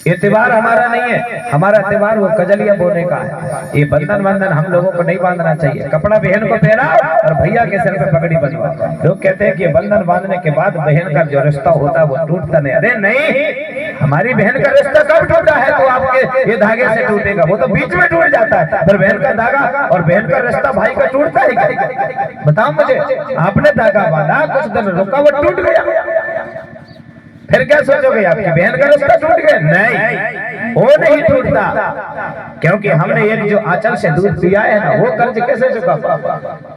ये त्योहार हमारा नहीं है, हमारा त्योहार वो कजलिया बोने का है। ये बंधन वंदन हम लोगों को नहीं बांधना चाहिए। कपड़ा बहन को पहना और भैया के सिर पे पगड़ी बंधवा। लोग कहते हैं कि बंधन बांधने के बाद बहन का जो रिश्ता होता है वो टूटता नहीं। अरे नहीं, हमारी बहन का रिश्ता कब टूटा है तो आपके ये धागे से टूटेगा, वो तो बीच में टूट जाता है। फिर बहन का धागा और बहन का रिश्ता भाई का टूटता ही क्या? बताओ मुझे, आपने धागा बांधा, कुछ दिन रुका, वो टूट गया, फिर क्या सोचोगे आपकी बहन का रिश्ता टूट गया? नहीं, वो नहीं टूटता, क्योंकि हमने एक जो आंचल से दूध पिया है ना, वो कर्ज कैसे चुका?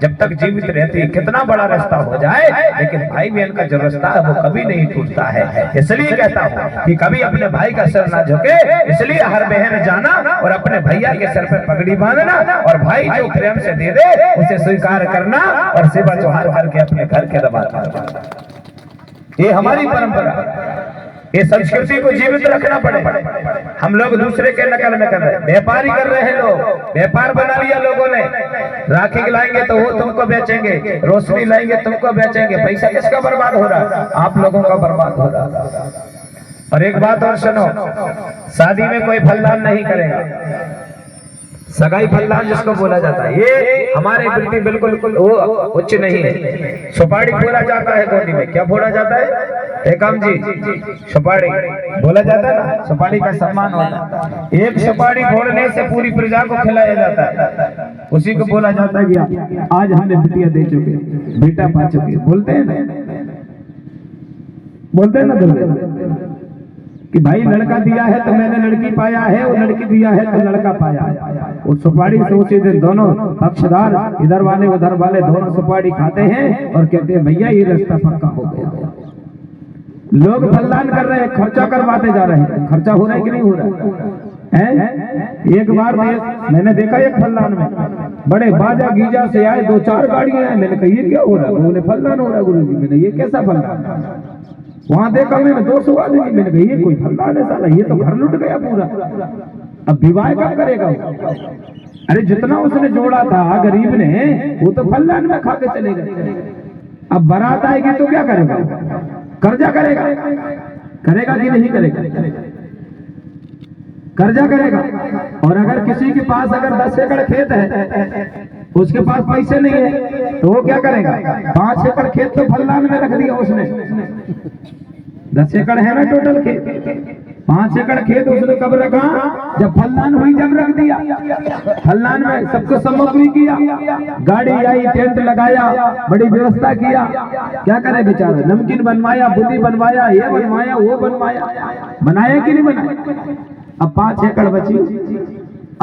जब तक जीवित रहती, कितना बड़ा रिश्ता हो जाए, लेकिन भाई बहन का जो रिश्ता है वो कभी नहीं टूटता है। इसलिए कहता हूँ कि कभी अपने भाई का सिर ना झुके, इसलिए हर बहन जाना और अपने भैया के सिर पे पगड़ी बांधना, और भाई जो प्रेम से दे दे उसे स्वीकार करना और सेवा त्योहार करके अपने घर के रवाना। ये हमारी परंपरा, ये संस्कृति को जीवित रखना पड़ेगा। हम लोग दूसरे के नकल में कर रहे हैं, व्यापारी कर रहे हैं, लोग व्यापार बना लिया लोगों ने। राखी लाएंगे तो वो तुमको बेचेंगे, रोशनी लाएंगे तुमको बेचेंगे। पैसा किसका बर्बाद हो रहा है? आप लोगों का बर्बाद हो रहा है। और एक बात और सुनो, शादी में कोई फलदान नहीं करेगा, सगाई फलदान जिसको बोला जाता है, ये हमारे प्रति बिल्कुल उच्च नहीं है। सुपारी बोला जाता है गोदी में, क्या बोला जाता है एकम जी? सुपारी बोला जाता है ना, सुपारी का सम्मान होता है। एक सुपारी फोड़ने से पूरी प्रजा को खिलाया जाता है, उसी को बोला जाता है कि आज हमने बिटिया दे चुके, बेटा पा चुके। बोलते हैं ना, बोलते हैं ना कि भाई लड़का दिया है तो मैंने लड़की पाया है, और लड़की दिया है तो लड़का पाया है। उस सुपारी से उसी दिन दोनों पक्षधार, इधर वाले उधर वाले, दोनों सुपारी खाते हैं और कहते हैं भैया ये रास्ता पक्का हो गया। लोग फलदान कर रहे हैं, खर्चा करवाते जा रहे हैं। खर्चा हो रहा है कि नहीं हो रहा है? एक बार मैंने देखा एक फलदान में बड़े बाजा गीजा से आए, 2-4 गाड़ियां आए। मैंने कहा ये क्या हो रहा है? बोले फलदान हो रहा है गुरु जी। मैंने ये कैसा फलदान? वहां देखा मैंने 200 आदमी। मैंने कहा ये कोई फलदान है साला, ये तो घर लुट गया पूरा। अब विवाह कब करेगा? अरे जितना उसने जोड़ा था गरीब ने, वो तो फलदान में खा के चलेगा। अब बारात आएगी तो क्या करेगा? कर्जा करेगा, करेगा कि नहीं करेगा? कर्जा करेगा। और अगर किसी के पास अगर 10 एकड़ खेत है, उसके पास पैसे नहीं है, तो वो क्या करेगा? 5 एकड़ खेत तो फलदान में रख दिया उसने। 10 एकड़ है ना टोटल खेत, 5 एकड़ खेत उसने कब रखा? जब फलदान हुई, जब रख दिया। फलदान में सबको सामग्री किया, गाड़ी आई, टेंट लगाया, बड़ी व्यवस्था किया। क्या करे बेचारा? नमकीन बनवाया, बुद्धि बनवाया, ये बनवाया, वो बनवाया। बनाया कि नहीं बनाया? अब 5 एकड़ बची,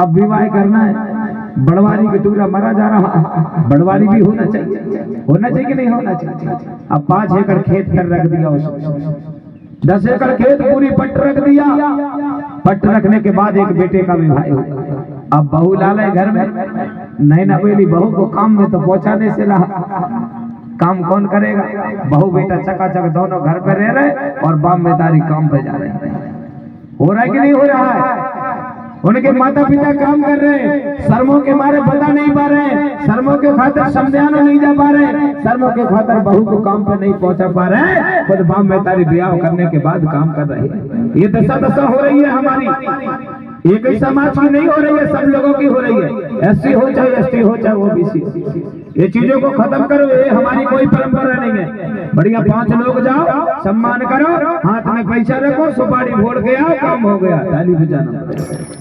अब विवाह करना है। बड़वारी के टूरा मरा जा रहा, बड़वारी भी होना चाहिए, होना चाहिए कि नहीं होना चाहिए? अब 5 एकड़ खेत कर रख दिया उसने, 10 एकड़ खेत पूरी पट रख दिया। पट रखने के बाद एक बेटे का विवाह हुआ। अब बहू लाल है घर में, नैना बेली बहू को काम में तो पहुंचाने से रहा, काम कौन करेगा? बहू बेटा चकाचक दोनों घर पे रह रहे और बाप बेदारी काम पे जा रहे हैं। हो रहा है कि नहीं हो रहा है? उनके माता पिता काम कर रहे हैं, शर्मों के मारे बता नहीं पा रहे, शर्मों के खातिर समझाना नहीं जा पा रहे, शर्मों के खातिर बहू को काम पे नहीं पहुंचा पा रहे, खुद बाप में तारी ब्याह करने के बाद काम कर रहे हैं। ये दशा हो रही है हमारी। एक ही समाज की नहीं हो रही है, सब लोगों की हो रही है। एससी हो चाहे एसटी हो चाहे ओबीसी, ये चीजों को खत्म करो। ये हमारी कोई परंपरा नहीं है। बढ़िया 5 लोग जाओ, सम्मान करो, हाथ में पैसा रखो, सुपारी फोड़ के आओ, काम हो गया। ताली बजाना,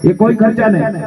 ये कोई खर्चा नहीं।